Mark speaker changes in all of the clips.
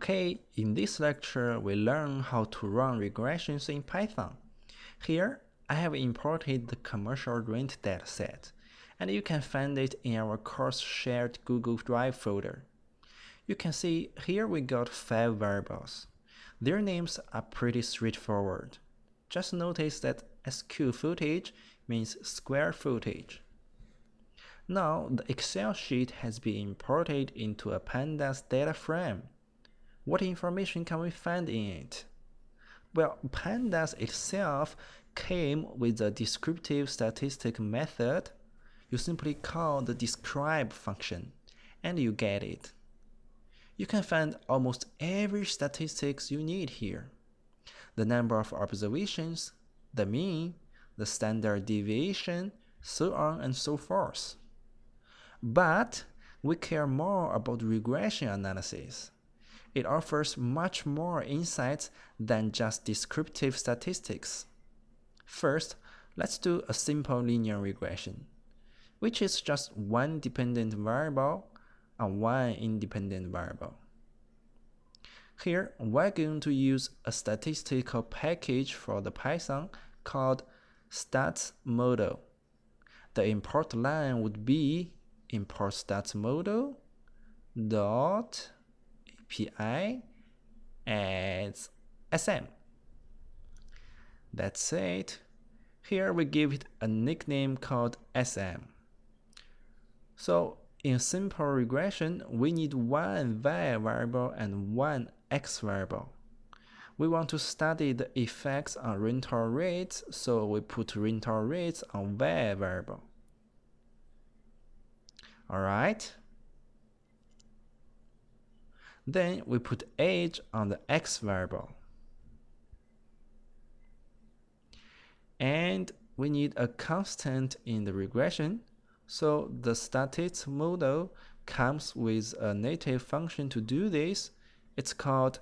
Speaker 1: Okay, in this lecture, we learn how to run regressions in Python. Here, I have imported the commercial rent dataset, and you can find it in our course shared Google Drive folder. You can see here we got 5 variables. Their names are pretty straightforward. Just notice that SQ footage means square footage. Now, the Excel sheet has been imported into a pandas data frame. What information can we find in it? Well, pandas itself came with a descriptive statistic method. You simply call the describe function, and you get it. You can find almost every statistics you need here. The number of observations, the mean, the standard deviation, so on and so forth. But we care more about regression analysis. It offers much more insights than just descriptive statistics. First, let's do a simple linear regression, which is just one dependent variable and one independent variable. Here, we're going to use a statistical package for the Python called statsModel. The import line would be import statsModel dot API as SM. That's it. Here we give it a nickname called SM. So in simple regression, we need one y variable and one x variable. We want to study the effects on rental rates, so we put rental rates on y variable. Alright. Then we put age on the x variable. And we need a constant in the regression, so the statsModel comes with a native function to do this. It's called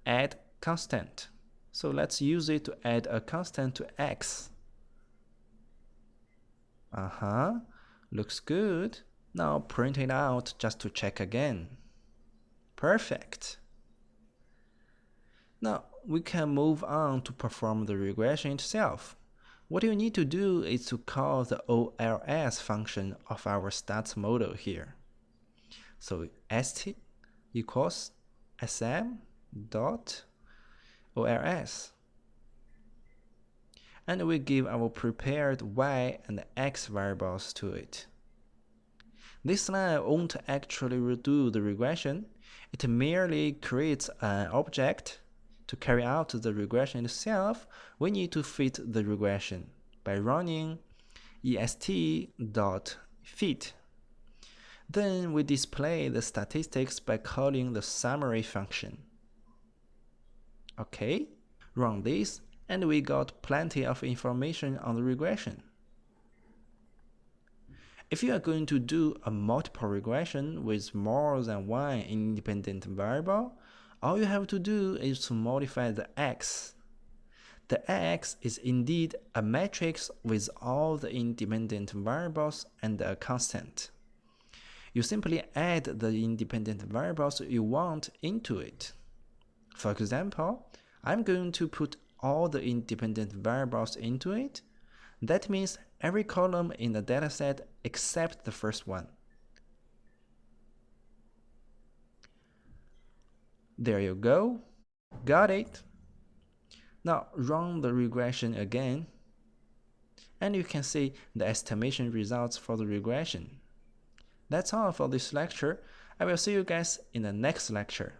Speaker 1: addConstant. So let's use it to add a constant to x. Looks good. Now print it out just to check again. Perfect. Now we can move on to perform the regression itself. What you need to do is to call the OLS function of our statsModel here. So st equals sm dot OLS. And we give our prepared y and x variables to it. This line won't actually redo the regression. It merely creates an object. To carry out the regression itself, we need to fit the regression by running est.fit. Then we display the statistics by calling the summary function. Okay, run this, and we got plenty of information on the regression. If you are going to do a multiple regression with more than one independent variable, all you have to do is to modify the x. The x is indeed a matrix with all the independent variables and a constant. You simply add the independent variables you want into it. For example, I'm going to put all the independent variables into it. That means every column in the dataset except the first one. There you go. Got it. Now run the regression again, and you can see the estimation results for the regression. That's all for this lecture. I will see you guys in the next lecture.